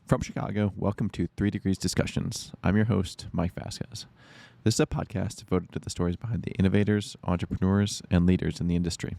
From Chicago, welcome to 3 Degrees Discussions. I'm your host, Mike Vasquez. This is a podcast devoted to the stories behind the innovators, entrepreneurs, and leaders in the industry.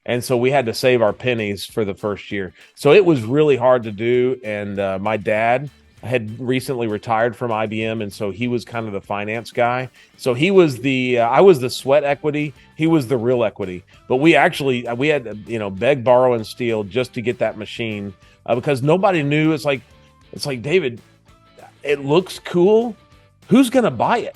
And so we had to save our pennies for the first year. So it was really hard to do. And my dad had recently retired from IBM, and so he was kind of the finance guy. So he was I was the sweat equity, he was the real equity. But we had to, beg, borrow, and steal just to get that machine because nobody knew. It's like, David, it looks cool. Who's going to buy it?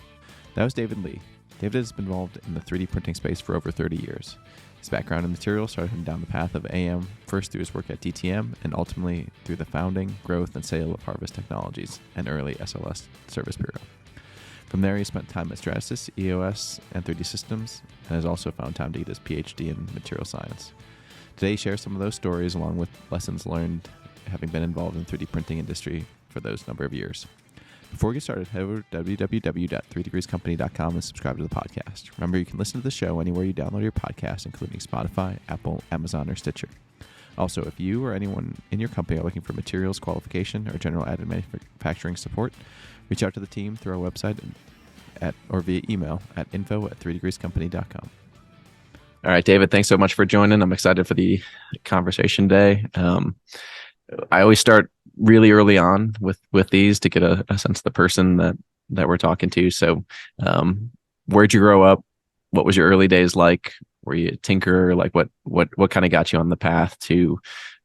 That was David Leigh. David has been involved in the 3D printing space for over 30 years. His background in materials started him down the path of AM, first through his work at DTM, and ultimately through the founding, growth, and sale of Harvest Technologies, an early SLS service bureau. From there, he spent time at Stratasys, EOS, and 3D Systems, and has also found time to get his PhD in material science. Today, he shares some of those stories along with lessons learned having been involved in the 3D printing industry for those number of years. Before we get started, head over to www.3degreescompany.com and subscribe to the podcast. Remember, you can listen to the show anywhere you download your podcast, including Spotify, Apple, Amazon, or Stitcher. Also, if you or anyone in your company are looking for materials qualification or general additive manufacturing support, reach out to the team through our website or via email at info@3degreescompany.com. All right, David, thanks so much for joining. I'm excited for the conversation today. I always start really early on with these to get a sense of the person that we're talking to. So where'd you grow up? What was your early days like? Were you a tinkerer? Like what kind of got you on the path to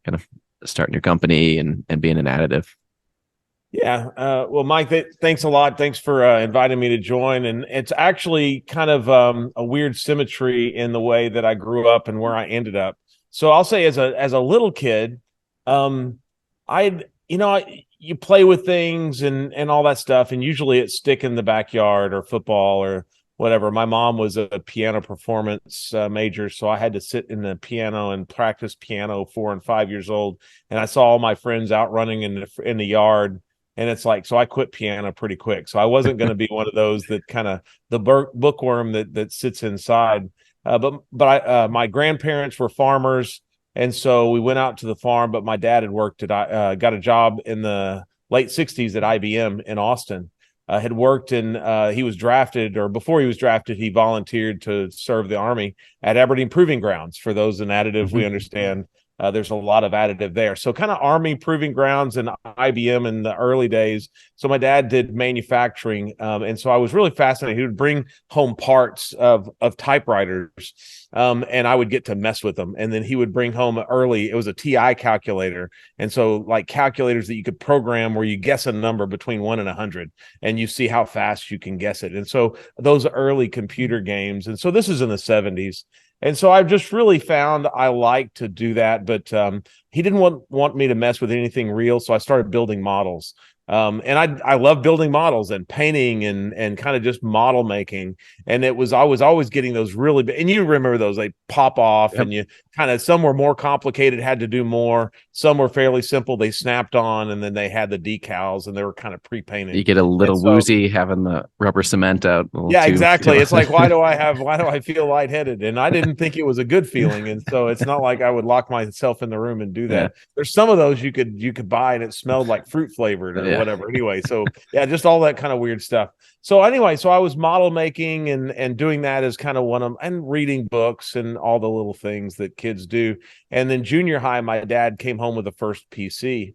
kind of starting your company and being an additive? Yeah. Well, Mike, thanks a lot. Thanks for inviting me to join. And it's actually kind of a weird symmetry in the way that I grew up and where I ended up. So I'll say as a little kid, you play with things and all that stuff, and usually it's stick in the backyard or football or whatever. My mom was a piano performance major, so I had to sit in the piano and practice piano 4 and 5 years old. And I saw all my friends out running in the yard, and it's like, so I quit piano pretty quick. So I wasn't going to be one of those that kind of the bookworm that sits inside. But my grandparents were farmers. And so we went out to the farm, but my dad had got a job in the late 60s at IBM in Austin. Had worked he was drafted, or before he was drafted, he volunteered to serve the Army at Aberdeen Proving Grounds. For those in additive, we understand there's a lot of additive there. So kind of Army Proving Grounds and IBM in the early days. So my dad did manufacturing. And so I was really fascinated. He would bring home parts of typewriters. And I would get to mess with them. And then he would bring home it was a TI calculator. And so like calculators that you could program where you guess a number between 1 and 100 and you see how fast you can guess it. And so those early computer games. And so this is in the 70s. And so I've just really found I like to do that, but he didn't want me to mess with anything real. So I started building models. And I love building models and painting and kind of just model making. And I was always getting those really big, and you remember those, they pop off. Yep. And you kind of, some were more complicated, had to do more. Some were fairly simple. They snapped on, and then they had the decals and they were kind of pre-painted. You get a little woozy having the rubber cement out. Yeah, exactly. It's like, why do I feel lightheaded? And I didn't think it was a good feeling. And so it's not like I would lock myself in the room and do that. Yeah. There's some of those you could buy and it smelled like fruit flavored or whatever. Anyway, so yeah, just all that kind of weird stuff. So anyway, so I was model making and doing that as kind of and reading books and all the little things that kids do. And then junior high, my dad came home with the first PC.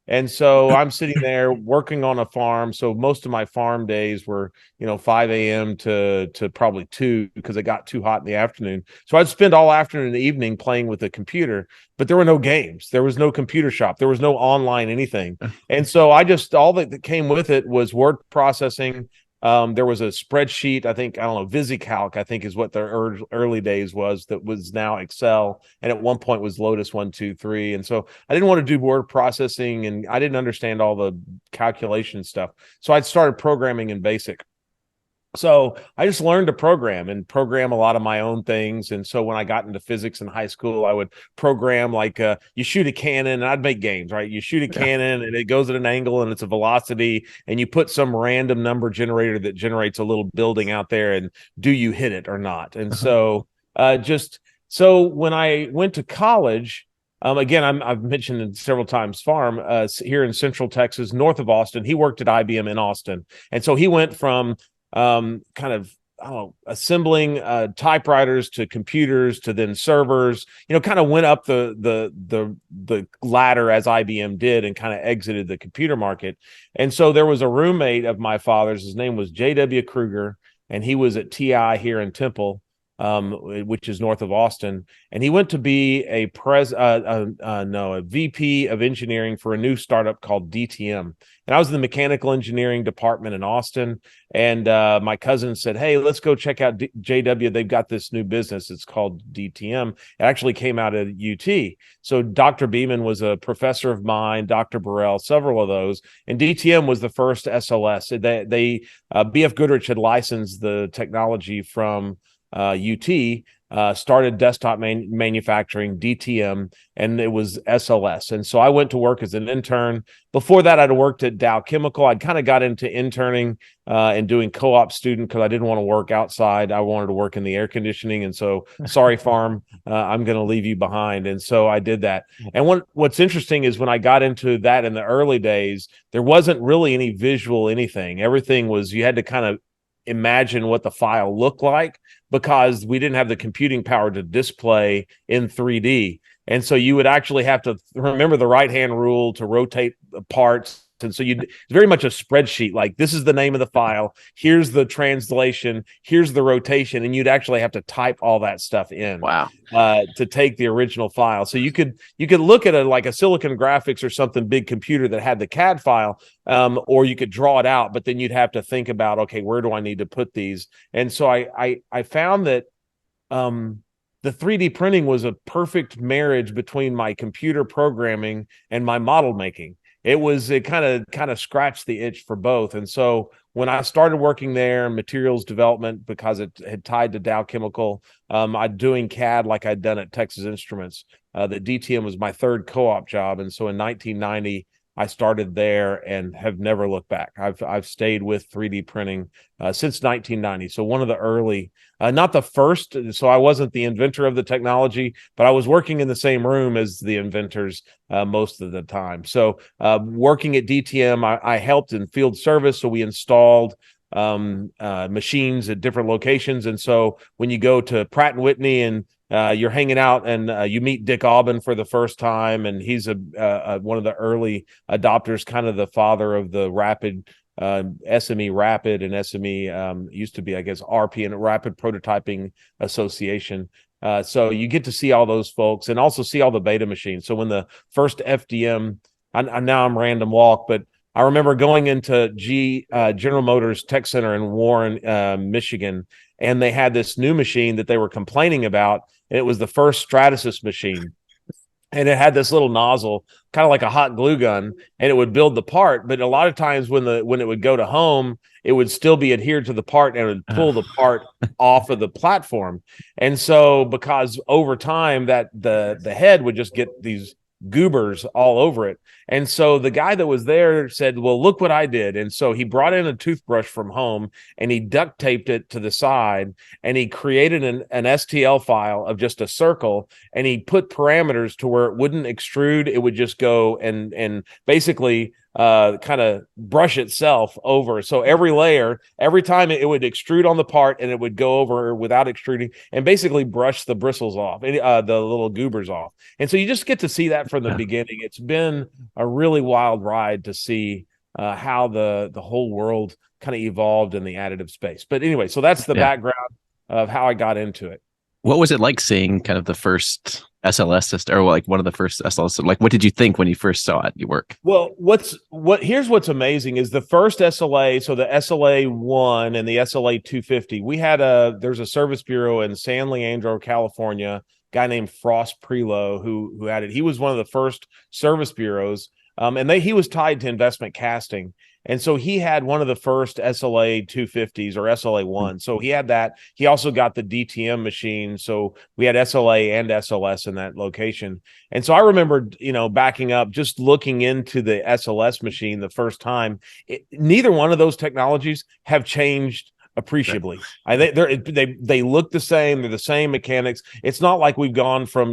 And so I'm sitting there working on a farm. So most of my farm days were, 5 a.m. to probably 2 because it got too hot in the afternoon. So I'd spend all afternoon and evening playing with the computer, but there were no games. There was no computer shop. There was no online anything. And so all that came with it was word processing. There was a spreadsheet, VisiCalc, I think is what the early days was, that was now Excel. And at one point was Lotus 1, 2, 3. And so I didn't want to do word processing, and I didn't understand all the calculation stuff. So I started programming in BASIC. So I just learned to program a lot of my own things. And so when I got into physics in high school, I would program like you shoot a cannon, and I'd make games, right? You shoot a cannon and it goes at an angle and it's a velocity, and you put some random number generator that generates a little building out there, and do you hit it or not? And so so when I went to college, again, I've mentioned it several times, Farm here in Central Texas, north of Austin. He worked at IBM in Austin. And so he went from kind of, I don't know, assembling typewriters to computers to then servers, kind of went up the ladder as IBM did, and kind of exited the computer market. And so there was a roommate of my father's, his name was J.W. Kruger, and he was at TI here in Temple, which is north of Austin, and he went to be a VP of engineering for a new startup called DTM. And I was in the mechanical engineering department in Austin, and my cousin said, "Hey, let's go check out JW. They've got this new business. It's called DTM." It actually came out of UT. So Dr. Beeman was a professor of mine, Dr. Burrell, several of those, and DTM was the first SLS. BF Goodrich had licensed the technology from UT, started desktop manufacturing, DTM, and it was SLS. And so I went to work as an intern. Before that, I'd worked at Dow Chemical. I'd kind of got into interning and doing co-op student because I didn't want to work outside. I wanted to work in the air conditioning. And so, sorry, Farm, I'm going to leave you behind. And so I did that. And what's interesting is when I got into that in the early days, there wasn't really any visual anything. Everything was, you had to kind of imagine what the file looked like, because we didn't have the computing power to display in 3D. And so you would actually have to remember the right-hand rule to rotate parts. And so it's very much a spreadsheet, like this is the name of the file, here's the translation, here's the rotation, and you'd actually have to type all that stuff in. Wow. To take the original file. So you could look at like a Silicon Graphics or something big computer that had the CAD file, or you could draw it out, but then you'd have to think about, okay, where do I need to put these? And so I found that the 3D printing was a perfect marriage between my computer programming and my model making. It kind of scratched the itch for both. And so when I started working there, materials development, because it had tied to Dow Chemical, I'd doing CAD like I'd done at Texas Instruments. The DTM was my third co-op job. And so in 1990, I started there and have never looked back. I've stayed with 3D printing since 1990. So one of the early, not the first. So I wasn't the inventor of the technology, but I was working in the same room as the inventors most of the time. So working at DTM, I helped in field service. So we installed machines at different locations. And so when you go to Pratt & Whitney and you're hanging out and you meet Dick Aubin for the first time, and he's one of the early adopters, kind of the father of the rapid SME Rapid, and SME used to be, I guess, RP, and Rapid Prototyping Association. So you get to see all those folks and also see all the beta machines. So when the first FDM, now I'm random walk, but I remember going into General Motors Tech Center in Warren, Michigan, and they had this new machine that they were complaining about. And it was the first Stratasys machine. And it had this little nozzle, kind of like a hot glue gun, and it would build the part. But a lot of times when it would go to home, it would still be adhered to the part, and it would pull the part off of the platform. And so because over time that the head would just get these goobers all over it. And so the guy that was there said, well, look what I did. And so he brought in a toothbrush from home, and he duct taped it to the side, and he created an STL file of just a circle, and he put parameters to where it wouldn't extrude. It would just go and basically kind of brush itself over. So every layer, every time it would extrude on the part, and it would go over without extruding and basically brush the bristles off, the little goobers off. And so you just get to see that from the beginning. It's been a really wild ride to see how the whole world kind of evolved in the additive space. But anyway, so that's the background of how I got into it. What was it like seeing kind of the first SLS system, or like one of the first SLS? Like, what did you think when you first saw it, your work? Well, here's what's amazing is the first SLA. So the SLA 1 and the SLA 250. There's a service bureau in San Leandro, California, guy named Frost Prelo who had it. He was one of the first service bureaus, and he was tied to investment casting. And so he had one of the first SLA 250s or SLA 1. So he had that. He also got the DTM machine. So we had SLA and SLS in that location. And so I remember, backing up, just looking into the SLS machine the first time. Neither one of those technologies have changed appreciably. They look the same. They're the same mechanics. It's not like we've gone from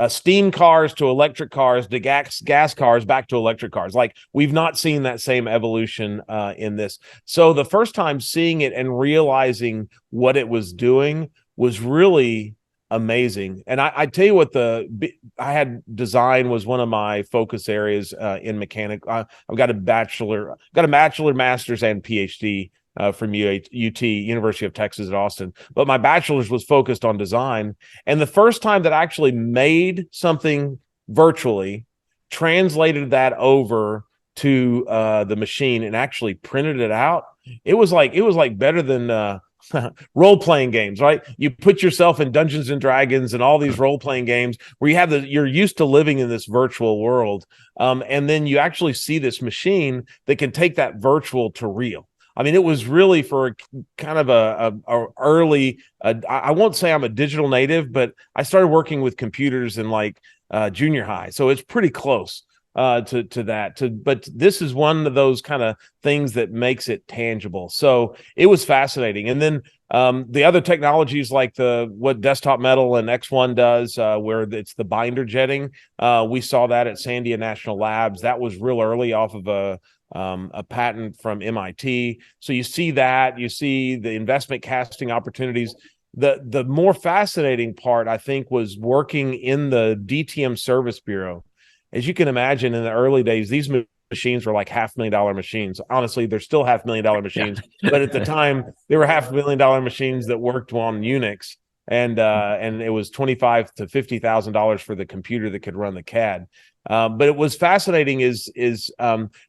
steam cars to electric cars to gas cars back to electric cars. Like, we've not seen that same evolution in this. So the first time seeing it and realizing what it was doing was really amazing. And I tell you what, I had design was one of my focus areas in mechanic. I've got a bachelor, master's, and PhD from UT, University of Texas at Austin. But my bachelor's was focused on design. And the first time that I actually made something virtually, translated that over to the machine and actually printed it out, it was like better than role-playing games, right? You put yourself in Dungeons and Dragons and all these role-playing games where you're used to living in this virtual world. And then you actually see this machine that can take that virtual to real. I mean, it was really for kind of a early, I won't say I'm a digital native, but I started working with computers in junior high. So it's pretty close to that. But this is one of those kind of things that makes it tangible. So it was fascinating. And then the other technologies like what Desktop Metal and X1 does, where it's the binder jetting. We saw that at Sandia National Labs. That was real early off of a patent from MIT. So you see the investment casting opportunities. The more fascinating part, I think, was working in the DTM service bureau. As you can imagine, in the early days, these machines were like $500,000 machines. Honestly, they're still $500,000 machines, but at the time, they were $500,000 machines that worked on Unix, and it was $25,000 to $50,000 for the computer that could run the CAD. But it was fascinating is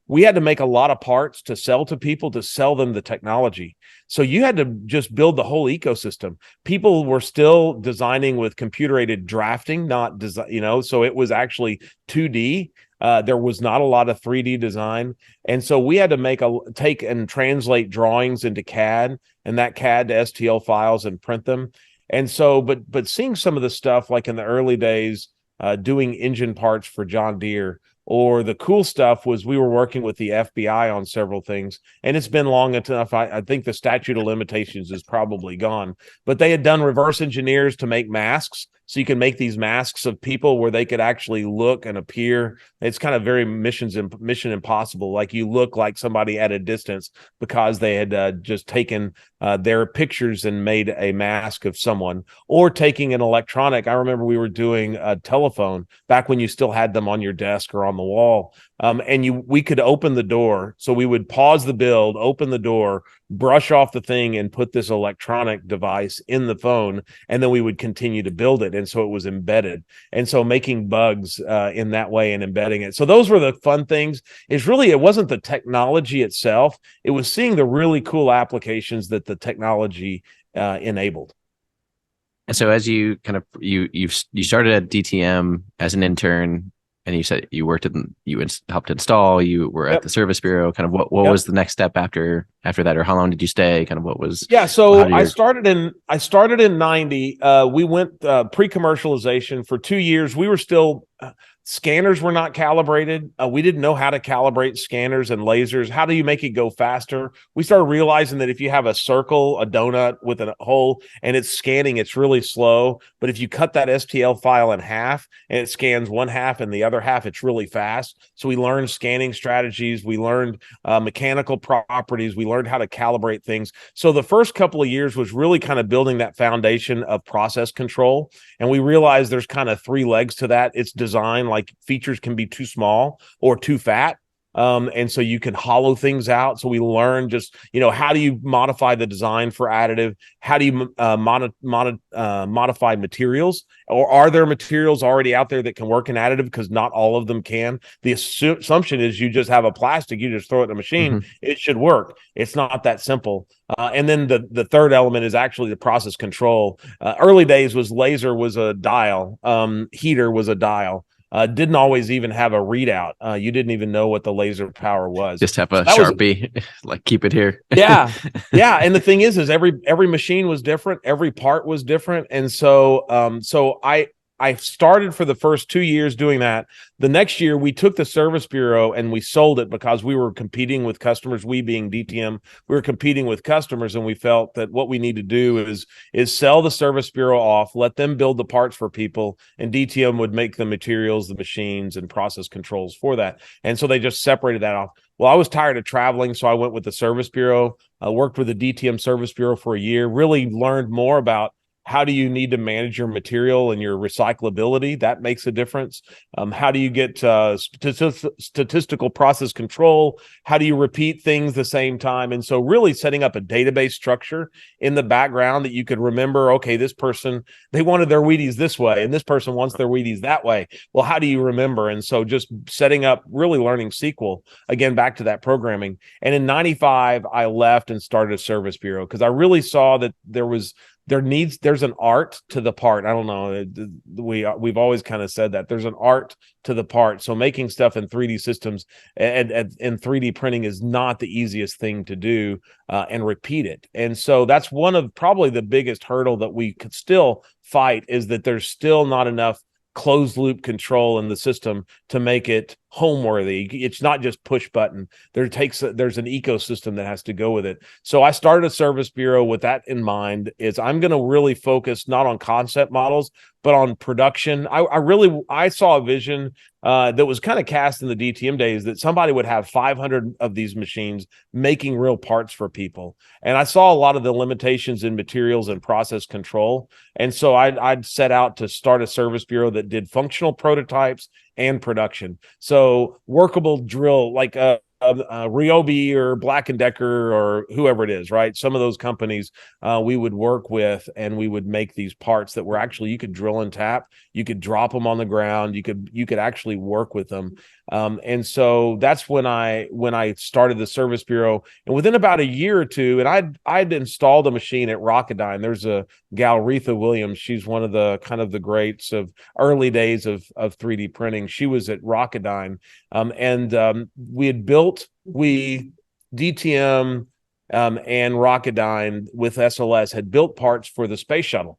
we had to make a lot of parts to sell to people, to sell them the technology. So you had to just build the whole ecosystem. People were still designing with computer-aided drafting, not design, so it was actually 2D. There was not a lot of 3D design. And so we had to take and translate drawings into CAD, and that CAD to STL files and print them. And so, but seeing some of the stuff like in the early days, doing engine parts for John Deere, or the cool stuff was we were working with the FBI on several things, and it's been long enough. I think the statute of limitations is probably gone, but they had done reverse engineers to make masks. So you can make these masks of people where they could actually look and appear. It's kind of very Mission Impossible. Like, you look like somebody at a distance because they had just taken their pictures and made a mask of someone, or taking an electronic. I remember we were doing a telephone back when you still had them on your desk or on the wall. And we could open the door. So we would pause the build, open the door, brush off the thing, and put this electronic device in the phone. And then we would continue to build it. And so it was embedded. And so making bugs in that way and embedding it. So those were the fun things. It wasn't the technology itself. It was seeing the really cool applications that the technology enabled. And so as you kind of, you started at DTM as an intern, and you said you helped install, you were at the service bureau. Kind of what was the next step after that, or how long did you stay? Kind of what was? Yeah, so I started in 90. We went pre-commercialization for 2 years. We were still scanners were not calibrated. We didn't know how to calibrate scanners and lasers. How do you make it go faster? We started realizing that if you have a circle, a donut with a hole, and it's scanning, it's really slow. But if you cut that STL file in half and it scans one half and the other half, it's really fast. So we learned scanning strategies. We learned mechanical properties. We learned how to calibrate things. So the first couple of years was really kind of building that foundation of process control. And we realized there's kind of 3 legs to that. It's design. Like, features can be too small or too fat. And so you can hollow things out. So we learned just, how do you modify the design for additive? How do you modify materials? Or are there materials already out there that can work in additive? Because not all of them can. The assumption is you just have a plastic, you just throw it in a machine, it should work. It's not that simple. And then the third element is actually the process control. Early days was laser was a dial, heater was a dial. didn't always even have a readout. You didn't even know what the laser power was. Just have a Sharpie, like keep it here. Yeah. Yeah. And the thing is every machine was different. Every part was different. And so, I started for the first 2 years doing that. The next year we took the service bureau and we sold it because we were competing with customers. We being DTM, we were competing with customers, and we felt that what we need to do is sell the service bureau off, let them build the parts for people, and DTM would make the materials, the machines, and process controls for that. And so they just separated that off. Well, I was tired of traveling, so I went with the service bureau. I worked with the DTM service bureau for a year, really learned more about how do you need to manage your material and your recyclability? That makes a difference. How do you get statistical process control? How do you repeat things the same time? And so really setting up a database structure in the background that you could remember, okay, this person, they wanted their Wheaties this way, and this person wants their Wheaties that way. Well, how do you remember? And so just setting up, really learning SQL, again, back to that programming. And in 95, I left and started a service bureau because I really saw that there's an art to the part. I don't know. We've always kind of said that there's an art to the part. So making stuff in 3D systems and 3D printing is not the easiest thing to do and repeat it. And so that's one of probably the biggest hurdle that we could still fight, is that there's still not enough closed loop control in the system to make it home worthy. It's not just push button. There's an ecosystem that has to go with it. So I started a service bureau with that in mind, is I'm going to really focus not on concept models, but on production. I saw a vision that was kind of cast in the DTM days, that somebody would have 500 of these machines making real parts for people. And I saw a lot of the limitations in materials and process control. And so I'd set out to start a service bureau that did functional prototypes and production. So workable drill, like Ryobi or Black & Decker or whoever it is, right? Some of those companies we would work with, and we would make these parts that were actually, you could drill and tap, you could drop them on the ground, you could actually work with them. And so that's when I started the service bureau. And within about a year or two, and I'd installed a machine at Rocketdyne. There's a gal, Retha Williams. She's one of the kind of the greats of early days of 3D printing. She was at Rocketdyne. DTM and Rocketdyne with SLS had built parts for the space shuttle.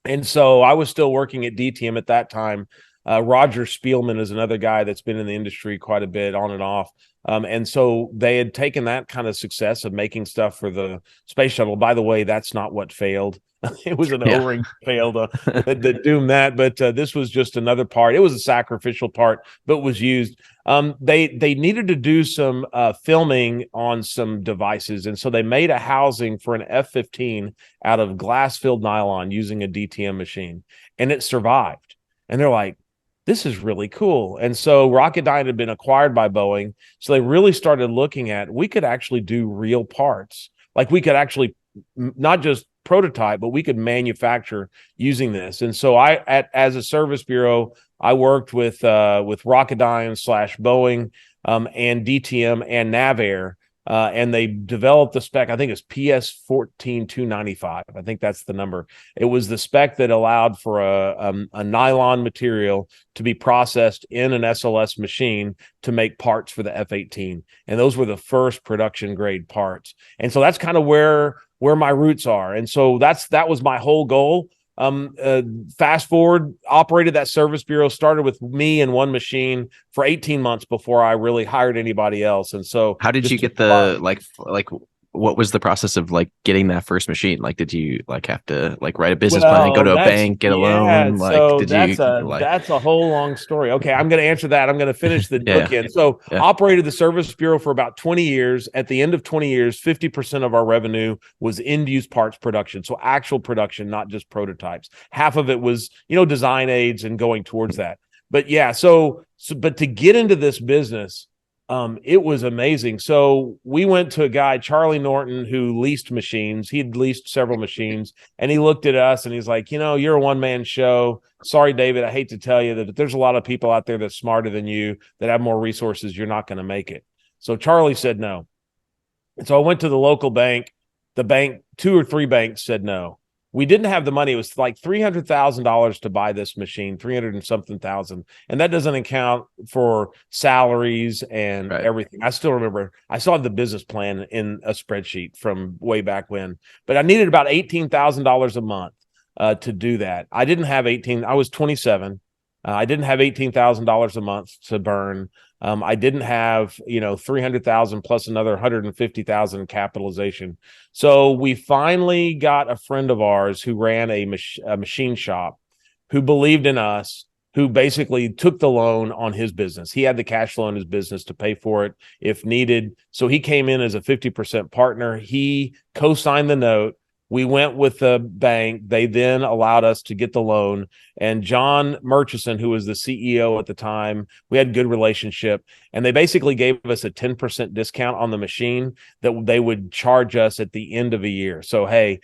And so I was still working at DTM at that time. Roger Spielman is another guy that's been in the industry quite a bit on and off. And so they had taken that kind of success of making stuff for the space shuttle. By the way, that's not what failed. It was an O-ring failed that doomed that. But this was just another part. It was a sacrificial part, but was used. They needed to do some filming on some devices. And so they made a housing for an F-15 out of glass-filled nylon using a DTM machine. And it survived. And they're like, this is really cool. And so Rocketdyne had been acquired by Boeing. So they really started looking at, we could actually do real parts. Like we could actually not just prototype, but we could manufacture using this. And so as a service bureau, I worked with Rocketdyne / Boeing and DTM and NavAir. And they developed the spec. I think it's PS14295. I think that's the number. It was the spec that allowed for a nylon material to be processed in an SLS machine to make parts for the F-18. And those were the first production grade parts. And so that's kind of where my roots are. And so that was my whole goal. Fast forward, operated that service bureau, started with me and one machine for 18 months before I really hired anybody else. And so how did you get the like what was the process of like getting that first machine? Like, did you like have to like write a business plan, go to a bank, get a loan? Like, so that's a whole long story. Okay, I'm going to answer that. I'm going to finish the bookend. So operated the service bureau for about 20 years. At the end of 20 years, 50% of our revenue was end-use parts production. So actual production, not just prototypes. Half of it was, design aids and going towards that. But but to get into this business, it was amazing. So we went to a guy, Charlie Norton, who leased machines. He'd leased several machines, and he looked at us and he's like, you're a one-man show. Sorry, David, I hate to tell you that there's a lot of people out there that's smarter than you, that have more resources. You're not going to make it. So Charlie said no. And so I went to the local bank. The bank, 2 or 3 banks said no. we didn't have the money. It was like $300,000 to buy this machine, 300 and something thousand. And that doesn't account for salaries and everything. I still remember, I still have the business plan in a spreadsheet from way back when, but I needed about $18,000 a month to do that. I didn't have I was 27. I didn't have $18,000 a month to burn. I didn't have, 300,000 plus another 150,000 capitalization. So we finally got a friend of ours who ran a machine shop, who believed in us, who basically took the loan on his business. He had the cash flow in his business to pay for it if needed. So he came in as a 50% partner. He co-signed the note. We went with the bank. They then allowed us to get the loan. And John Murchison, who was the CEO at the time, we had a good relationship. And they basically gave us a 10% discount on the machine that they would charge us at the end of a year. So, hey,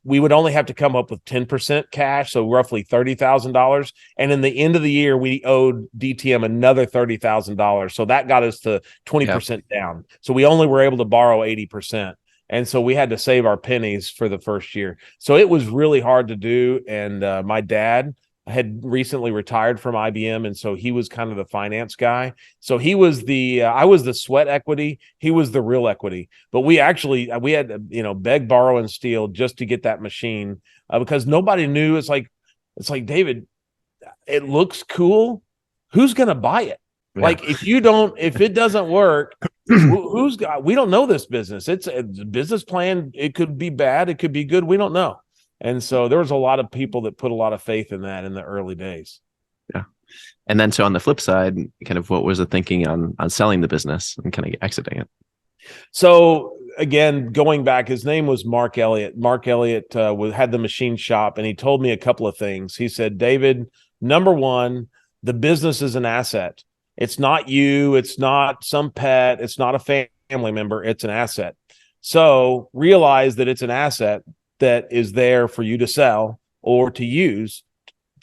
we would only have to come up with 10% cash, so roughly $30,000. And in the end of the year, we owed DTM another $30,000. So that got us to 20% down. So we only were able to borrow 80%. And so we had to save our pennies for the first year. So it was really hard to do. And my dad had recently retired from IBM. And so he was kind of the finance guy. So he was I was the sweat equity. He was the real equity. But we had to, beg, borrow, and steal just to get that machine because nobody knew. It's like, David, it looks cool. Who's going to buy it? Yeah. Like if it doesn't work, we don't know this business. It's a business plan. It could be bad. It could be good. We don't know. And so there was a lot of people that put a lot of faith in that in the early days. Yeah. And then, so on the flip side, kind of what was the thinking on selling the business and kind of exiting it? So again, going back, his name was Mark Elliott. Mark Elliott had the machine shop, and he told me a couple of things. He said, David, number one, the business is an asset. It's not you. It's not some pet. It's not a family member. It's an asset. So realize that it's an asset that is there for you to sell or to use,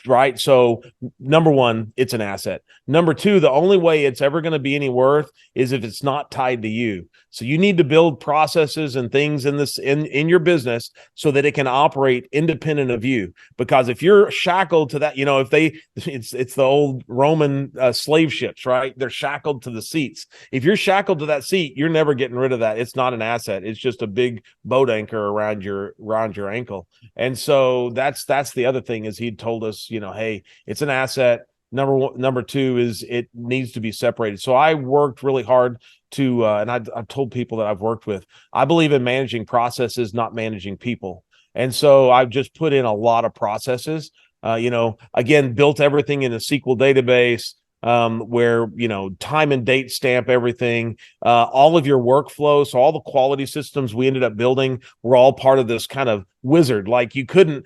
right? So number one, it's an asset. Number two, the only way it's ever going to be any worth is if it's not tied to you. So you need to build processes and things in your business so that it can operate independent of you. Because if you're shackled to that, it's the old Roman slave ships, right? They're shackled to the seats. If you're shackled to that seat, you're never getting rid of that. It's not an asset. It's just a big boat anchor around your ankle. And so that's the other thing is he'd told us, hey, it's an asset. Number two is it needs to be separated. So I worked really hard to, and I've told people that I've worked with, I believe in managing processes, not managing people. And so I've just put in a lot of processes, again, built everything in a SQL database, where, time and date stamp everything, all of your workflow. So all the quality systems we ended up building were all part of this kind of wizard. Like you couldn't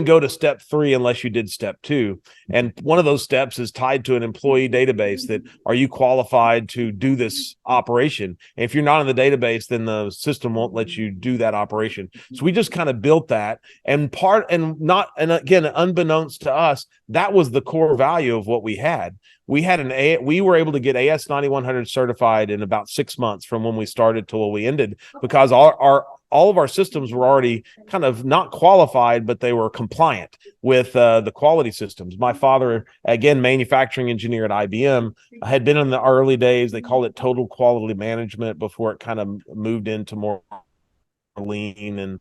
go to step 3 unless you did step 2. And one of those steps is tied to an employee database that are you qualified to do this operation? And if you're not in the database, then the system won't let you do that operation. So we just kind of built that and again, unbeknownst to us, that was the core value of what we had. We were able to get AS 9100 certified in about 6 months from when we started to when we ended, because all of our systems were already kind of not qualified, but they were compliant with the quality systems. My father, again, manufacturing engineer at IBM, had been in the early days. They called it total quality management before it kind of moved into more lean and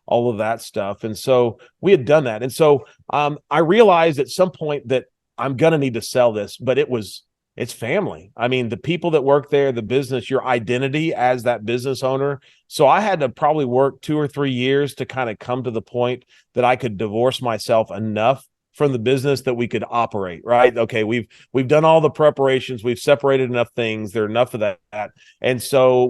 all of that stuff. And so we had done that. And so I realized at some point that I'm going to need to sell this, but it's family. I mean, the people that work there, the business, your identity as that business owner. So I had to probably work 2 or 3 years to kind of come to the point that I could divorce myself enough from the business that we could operate, right? Okay, we've done all the preparations, we've separated enough things, there's enough of that. And so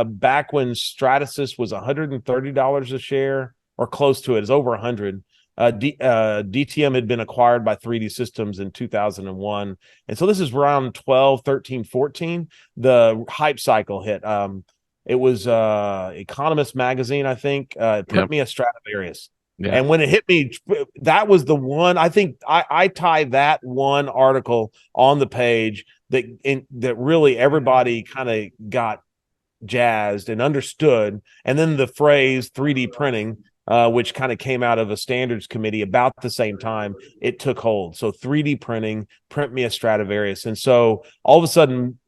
back when Stratasys was $130 a share or close to it, it's over 100. DTM had been acquired by 3D Systems in 2001. And so this is around 12, 13, 14. The hype cycle hit. It was Economist magazine, I think, put me a Stradivarius. Yeah. And when it hit me, that was the one. I think I tied that one article on the page that really everybody kind of got jazzed and understood. And then the phrase 3D printing which kind of came out of a standards committee about the same time it took hold. So 3D printing, print me a Stradivarius. And so all of a sudden,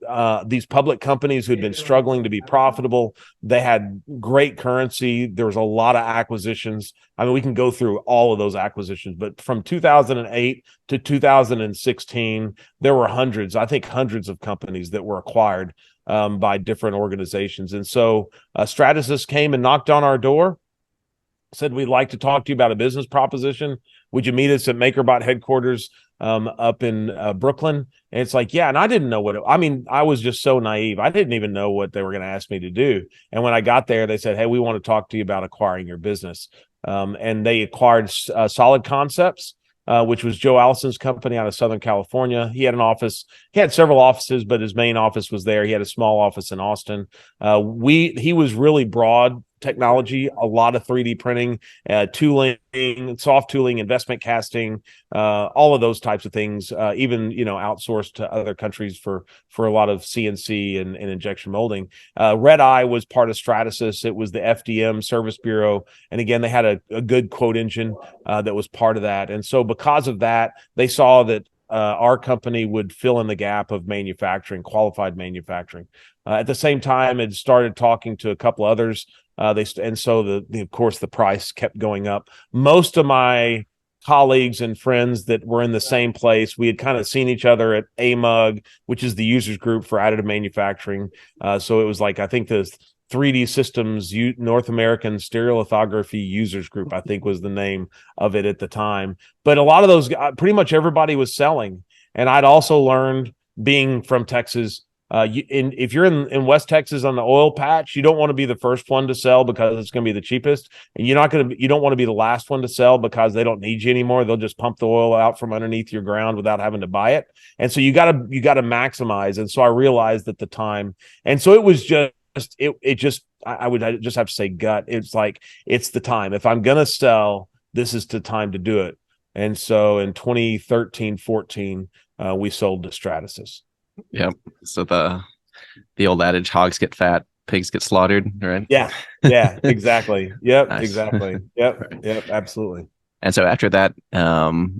these public companies who'd been struggling to be profitable, they had great currency. There was a lot of acquisitions. I mean, we can go through all of those acquisitions, but from 2008 to 2016, there were hundreds of companies that were acquired by different organizations. And so Stratasys came and knocked on our door, said, we'd like to talk to you about a business proposition. Would you meet us at MakerBot headquarters up in Brooklyn? And it's like, yeah. And I didn't know I was just so naive. I didn't even know what they were going to ask me to do. And when I got there, they said, hey, we want to talk to you about acquiring your business. And they acquired Solid Concepts, which was Joe Allison's company out of Southern California. He had an office. He had several offices, but his main office was there. He had a small office in Austin. He was really broad technology, a lot of 3D printing, tooling, soft tooling, investment casting, all of those types of things, even, outsourced to other countries for a lot of CNC and injection molding. Red Eye was part of Stratasys. It was the FDM Service Bureau. And again, they had a good quote engine that was part of that. And so because of that, they saw that our company would fill in the gap of manufacturing, qualified manufacturing. At the same time, it started talking to a couple others. Of course, the price kept going up. Most of my colleagues and friends that were in the same place, we had kind of seen each other at AMUG, which is the users group for additive manufacturing. So it was like, I think the 3D Systems North American Stereolithography Users Group, I think was the name of it at the time. But a lot of those, pretty much everybody was selling. And I'd also learned, being from Texas, if you're in West Texas on the oil patch, you don't want to be the first one to sell because it's going to be the cheapest, and you don't want to be the last one to sell because they don't need you anymore. They'll just pump the oil out from underneath your ground without having to buy it. And so you got to maximize. And so I realized at the time, and so it was I would just have to say gut. It's like, it's the time. If I'm going to sell, this is the time to do it. And so in 2013, 14, we sold to Stratasys. Yep. So the old adage, hogs get fat, pigs get slaughtered, right? Yeah. Yeah, exactly. Yep. Nice. Exactly. Yep. Right. Yep. Absolutely. And so after that,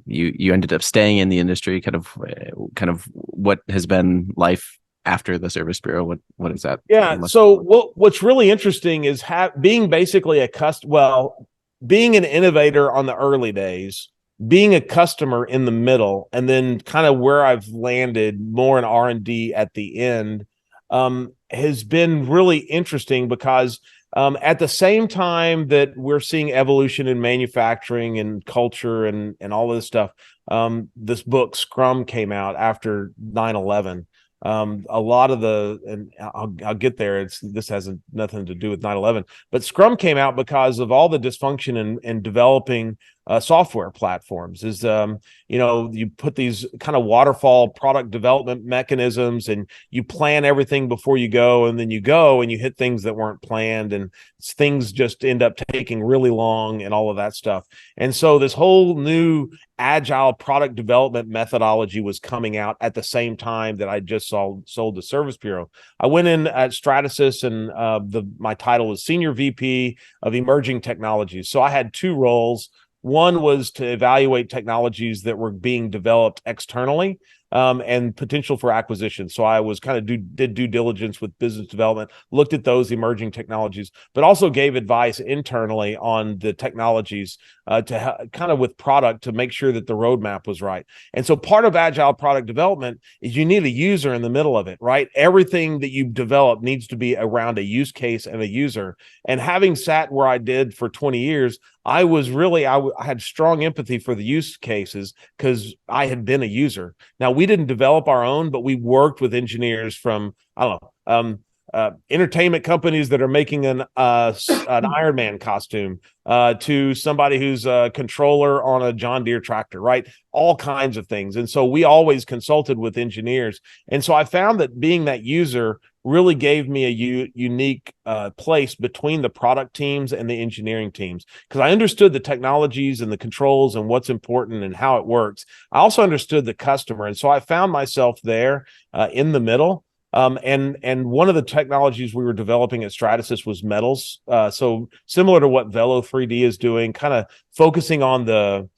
you ended up staying in the industry. Kind of what has been life after the Service Bureau? What is that? Yeah. So what's really interesting is being basically being an innovator on the early days, being a customer in the middle, and then kind of where I've landed more in R&D at the end, has been really interesting because at the same time that we're seeing evolution in manufacturing and culture and all of this stuff, this book Scrum came out after 9/11. A lot of and I'll get there. This has nothing to do with 9/11, but Scrum came out because of all the dysfunction in developing software platforms. You put these kind of waterfall product development mechanisms, and you plan everything before you go, and then you go and you hit things that weren't planned, and things just end up taking really long and all of that stuff. And so this whole new agile product development methodology was coming out at the same time that I just sold the Service Bureau. I went in at Stratasys, and my title was Senior VP of Emerging Technologies. So I had two roles. One was to evaluate technologies that were being developed externally, and potential for acquisition. So I was did due diligence with business development, looked at those emerging technologies, but also gave advice internally on the technologies to kind of with product to make sure that the roadmap was right. And so part of agile product development is you need a user in the middle of it, right? Everything that you develop needs to be around a use case and a user. And having sat where I did for 20 years, I had strong empathy for the use cases because I had been a user. Now, we didn't develop our own, but we worked with engineers from, entertainment companies that are making an Iron Man costume to somebody who's a controller on a John Deere tractor, right? All kinds of things. And so we always consulted with engineers. And so I found that being that user really gave me a unique place between the product teams and the engineering teams, because I understood the technologies and the controls and what's important and how it works. I also understood the customer. And so I found myself there in the middle. And one of the technologies we were developing at Stratasys was metals. So similar to what Velo 3D is doing, kind of focusing on the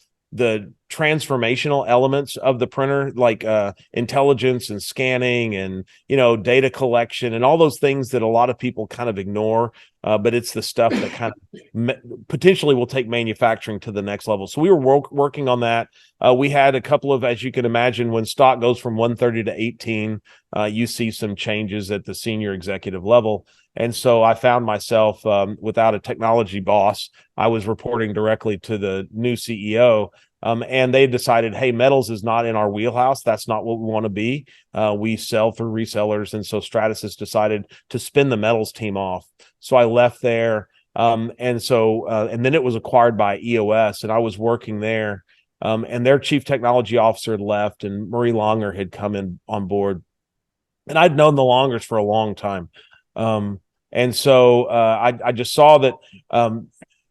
transformational elements of the printer, like intelligence and scanning and data collection and all those things that a lot of people kind of ignore, but it's the stuff that kind of potentially will take manufacturing to the next level. So we were working on that. We had a couple of, as you can imagine, when stock goes from 130 to 18, you see some changes at the senior executive level. And so I found myself without a technology boss. I was reporting directly to the new CEO. And they decided, hey, metals is not in our wheelhouse. That's not what we want to be. We sell through resellers. And so Stratasys decided to spin the metals team off. So I left there. And then it was acquired by EOS, and I was working there. And their chief technology officer left, and Marie Longer had come in on board. And I'd known the Longers for a long time. And so I just saw that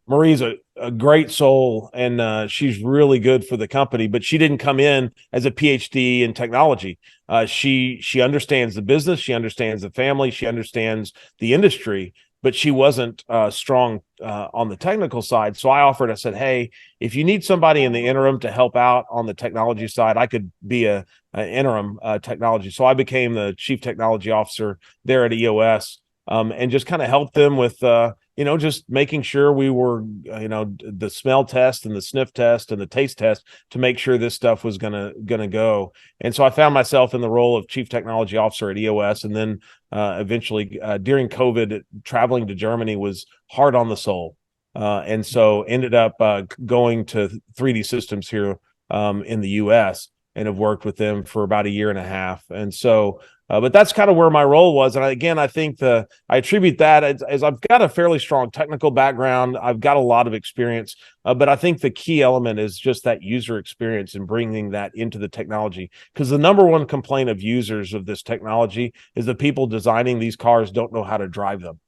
Marie's a great soul, and she's really good for the company, but she didn't come in as a PhD in technology. She understands the business, she understands the family, she understands the industry, but she wasn't strong on the technical side. So I said, hey, if you need somebody in the interim to help out on the technology side, I could be an interim technology. So I became the chief technology officer there at EOS, and just kind of helped them with just making sure we were, the smell test and the sniff test and the taste test to make sure this stuff was gonna go. And so I found myself in the role of chief technology officer at EOS, and then eventually during COVID, traveling to Germany was hard on the soul, and so ended up going to 3D Systems here in the US, and have worked with them for about a year and a half. And so but that's kind of where my role was. And I think I attribute that as I've got a fairly strong technical background. I've got a lot of experience, but I think the key element is just that user experience and bringing that into the technology. Because the number one complaint of users of this technology is the people designing these cars don't know how to drive them.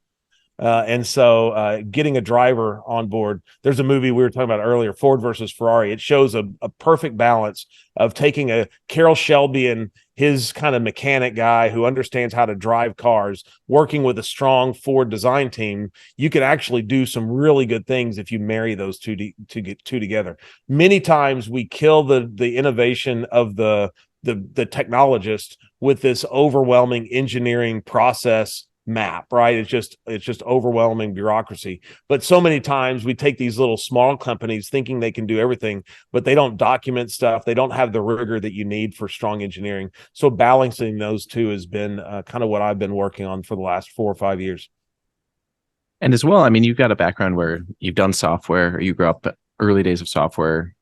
And so getting a driver on board, there's a movie we were talking about earlier, Ford versus Ferrari. It shows a perfect balance of taking a Carroll Shelby and his kind of mechanic guy who understands how to drive cars, working with a strong Ford design team. You could actually do some really good things if you marry those two together. Many times we kill the innovation of the technologist with this overwhelming engineering process map, right? It's just overwhelming bureaucracy. But so many times we take these little small companies thinking they can do everything, but they don't document stuff. They don't have the rigor that you need for strong engineering. So balancing those two has been kind of what I've been working on for the last 4 or 5 years. And as well, I mean, you've got a background where you've done software. You grew up early days of software.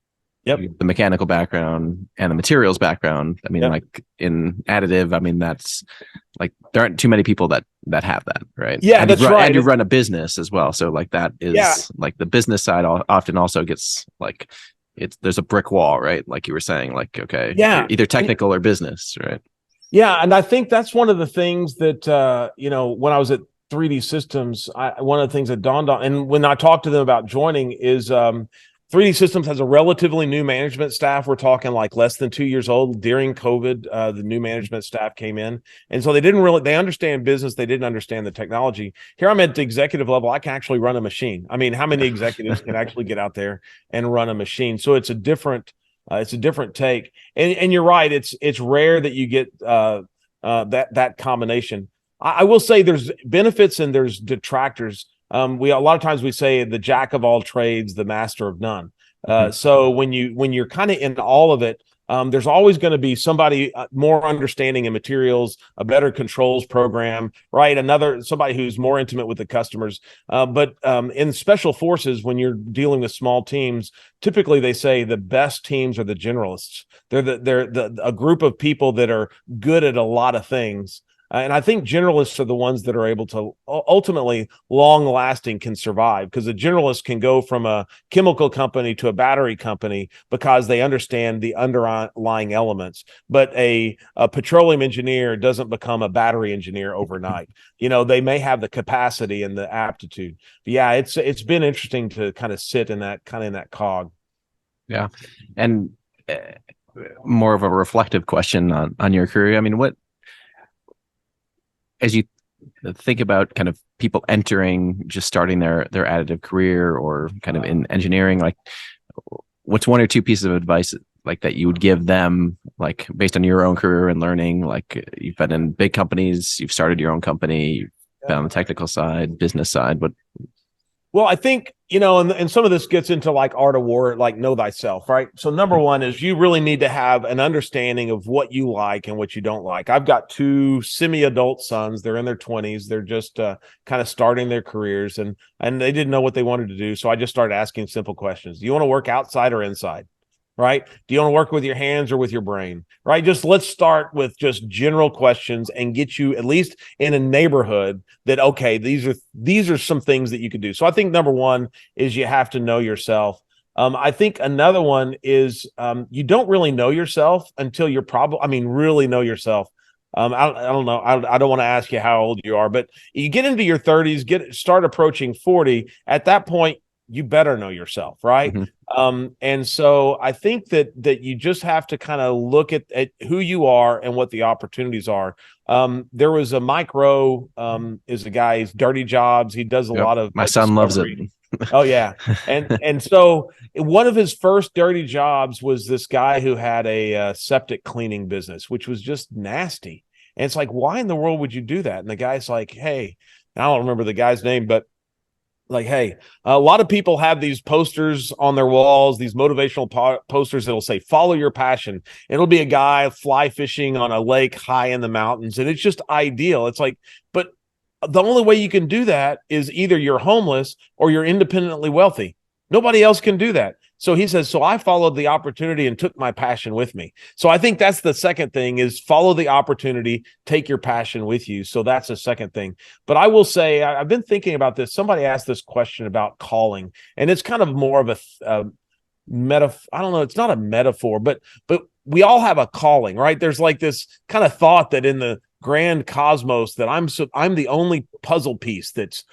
Yep. The mechanical background and the materials background. I mean, yep. Like in additive, I mean, that's like, there aren't too many people that have that, right? Yeah, and that's right. right. And you run a business as well. So like that is like the business side often also gets like, there's a brick wall, right? Like you were saying, like, okay, either technical or business, right? Yeah. And I think that's one of the things that, when I was at 3D Systems, one of the things that dawned on, and when I talked to them about joining is, 3D Systems has a relatively new management staff. We're talking like less than 2 years old. During COVID, the new management staff came in. And so they understand business. They didn't understand the technology. Here I'm at the executive level. I can actually run a machine. I mean, how many executives can actually get out there and run a machine? So it's a different take. And you're right. It's rare that you get that combination. I will say there's benefits and there's detractors. A lot of times we say the jack of all trades, the master of none. So when you're kind of in all of it, there's always going to be somebody more understanding in materials, a better controls program, right? Somebody who's more intimate with the customers. But in special forces, when you're dealing with small teams, typically they say the best teams are the generalists. They're a group of people that are good at a lot of things. And I think generalists are the ones that are able to ultimately long lasting can survive, because a generalist can go from a chemical company to a battery company because they understand the underlying elements. But a petroleum engineer doesn't become a battery engineer overnight. They may have the capacity and the aptitude. But yeah, it's been interesting to kind of sit in that cog. Yeah. And more of a reflective question on your career. I mean, as you think about kind of people entering, just starting their additive career or kind of in engineering, like what's one or two pieces of advice like that you would give them, like based on your own career and learning? Like you've been in big companies, you've started your own company, you've been on the technical side, business side, but Well, I think, and some of this gets into like art of war, like know thyself, right? So number one is you really need to have an understanding of what you like and what you don't like. I've got two semi-adult sons. They're in their 20s. They're just kind of starting their careers and they didn't know what they wanted to do. So I just started asking simple questions. Do you want to work outside or inside? Right? Do you want to work with your hands or with your brain? Right? Just let's start with just general questions and get you at least in a neighborhood that, okay, these are some things that you could do. So I think number one is you have to know yourself. I think another one is you don't really know yourself until you're really know yourself. I don't know. I don't want to ask you how old you are, but you get into your 30s, start approaching 40. At that point, you better know yourself, right? Mm-hmm. And so I think that you just have to kind of look at who you are and what the opportunities are. There was a Micro, is a guy, he's Dirty Jobs. He does a lot of my son loves it. Oh yeah. And so one of his first dirty jobs was this guy who had a septic cleaning business, which was just nasty. And it's like, why in the world would you do that? And the guy's like, hey, I don't remember the guy's name, but like, hey, a lot of people have these posters on their walls, these motivational posters that'll say, follow your passion. It'll be a guy fly fishing on a lake high in the mountains. And it's just ideal. It's like, but the only way you can do that is either you're homeless or you're independently wealthy. Nobody else can do that. So he says, so I followed the opportunity and took my passion with me. So I think that's the second thing is follow the opportunity, take your passion with you. So that's the second thing. But I will say, I've been thinking about this. Somebody asked this question about calling, and it's kind of more of a metaphor. I don't know. It's not a metaphor, but we all have a calling, right? There's like this kind of thought that in the grand cosmos that I'm the only puzzle piece that's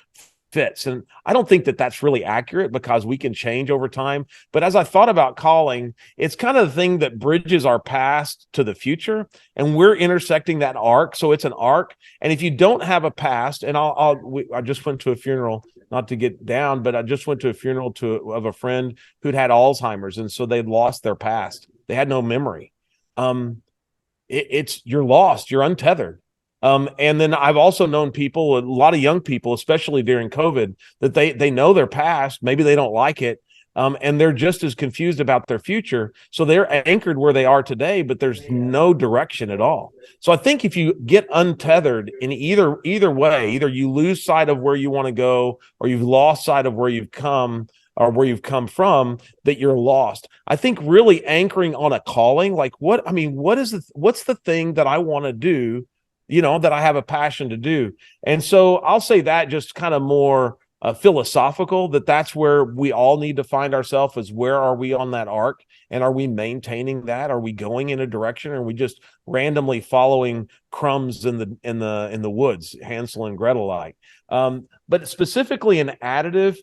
fits. And I don't think that that's really accurate because we can change over time. But as I thought about calling, it's kind of the thing that bridges our past to the future. And we're intersecting that arc. So it's an arc. And if you don't have a past, and I just went to a funeral, not to get down, but I just went to a funeral of a friend who'd had Alzheimer's. And so they'd lost their past. They had no memory. You're lost. You're untethered. And then I've also known people, a lot of young people, especially during COVID, that they know their past. Maybe they don't like it. And they're just as confused about their future. So they're anchored where they are today, but there's no direction at all. So I think if you get untethered in either way, either you lose sight of where you want to go or you've lost sight of where you've come or where you've come from, that you're lost. I think really anchoring on a calling, like what's the thing that I want to do, that I have a passion to do. And so I'll say that just kind of more philosophical, that's where we all need to find ourselves, is where are we on that arc? And are we maintaining that? Are we going in a direction? Or are we just randomly following crumbs in the woods, Hansel and Gretel like? But specifically in additive,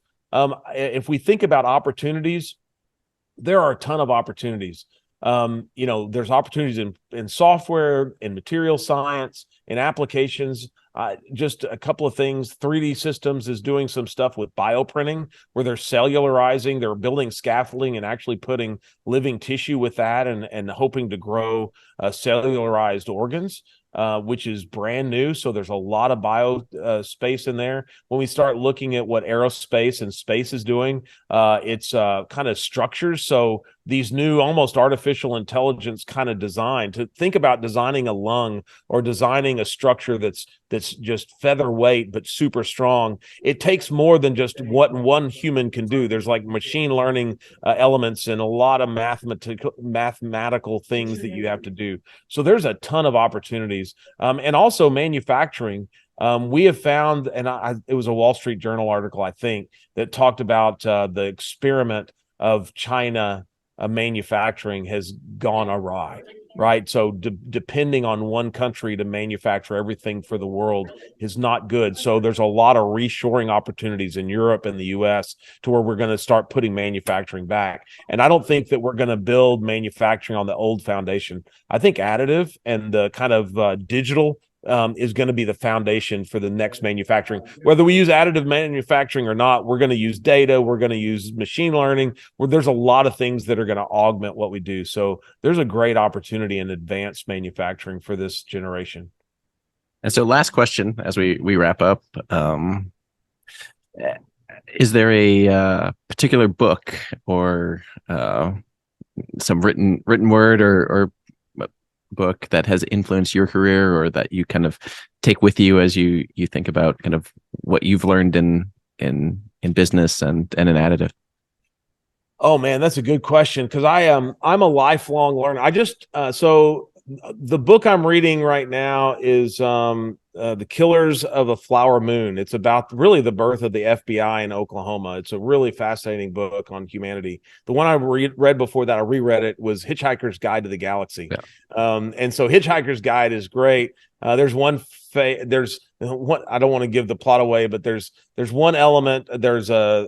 if we think about opportunities, there are a ton of opportunities. There's opportunities in software, in material science, in applications. Just a couple of things. 3D Systems is doing some stuff with bioprinting where they're cellularizing, they're building scaffolding and actually putting living tissue with that and hoping to grow cellularized organs. Which is brand new. So there's a lot of bio space in there. When we start looking at what aerospace and space is doing, it's kind of structures. So these new almost artificial intelligence kind of design, to think about designing a lung or designing a structure that's just featherweight but super strong. It takes more than just what one human can do. There's like machine learning elements and a lot of mathematical things that you have to do. So there's a ton of opportunities. And also manufacturing. We have found, and it was a Wall Street Journal article, I think, that talked about the experiment of China manufacturing has gone awry, right? So depending on one country to manufacture everything for the world is not good. So there's a lot of reshoring opportunities in Europe and the US to where we're going to start putting manufacturing back. And I don't think that we're going to build manufacturing on the old foundation. I think additive and the kind of digital is going to be the foundation for the next manufacturing. Whether we use additive manufacturing or not, we're going to use data, we're going to use machine learning, where there's a lot of things that are going to augment what we do. So there's a great opportunity in advanced manufacturing for this generation. And so last question as we wrap up, is there a particular book or some written word or book that has influenced your career, or that you kind of take with you as you think about kind of what you've learned in business and in additive? Oh man, that's a good question, because I'm a lifelong learner. I just so the book I'm reading right now is The Killers of the Flower Moon. It's about really the birth of the FBI in Oklahoma. It's a really fascinating book on humanity. The one I read before that, I reread it, was Hitchhiker's Guide to the Galaxy. Yeah. And so Hitchhiker's Guide is great. There's one I don't want to give the plot away, but there's one element. There's a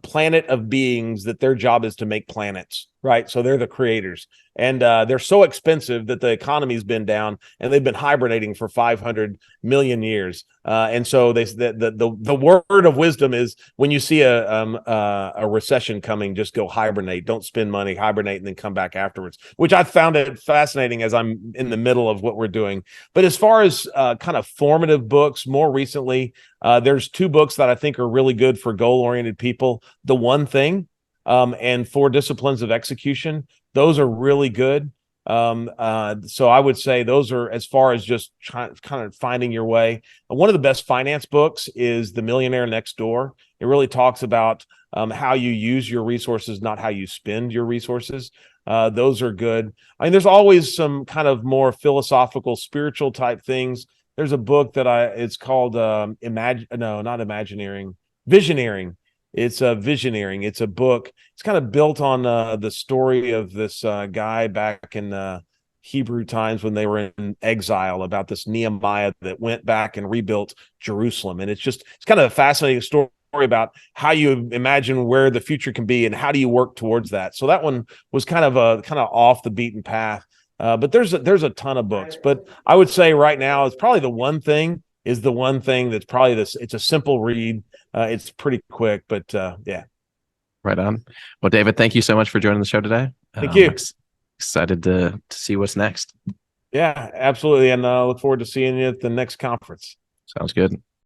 planet of beings that their job is to make planets, right? So they're the creators, and they're so expensive that the economy's been down, and they've been hibernating for 500 million years. And so the word of wisdom is, when you see a recession coming, just go hibernate. Don't spend money, hibernate, and then come back afterwards. Which I found it fascinating as I'm in the middle of what we're doing. But as far as kind of formative books, more recently, there's two books that I think are really good for goal-oriented people: The One Thing and 4 Disciplines of Execution. Those are really good. So I would say those are, as far as just kind of finding your way. One of the best finance books is The Millionaire Next Door. It really talks about how you use your resources, not how you spend your resources. Those are good. I mean, there's always some kind of more philosophical, spiritual type things. There's a book that it's called Visioneering. It's a Visioneering. It's a book. It's kind of built on the story of this guy back in Hebrew times when they were in exile, about this Nehemiah that went back and rebuilt Jerusalem. And it's kind of a fascinating story about how you imagine where the future can be and how do you work towards that. So that one was kind of off the beaten path. But there's a ton of books. But I would say right now it's probably The One Thing is the one thing that's probably this. It's a simple read. It's pretty quick, but yeah. Right on. Well, David, thank you so much for joining the show today. Thank you. Excited to see what's next. Yeah, absolutely. And look forward to seeing you at the next conference. Sounds good.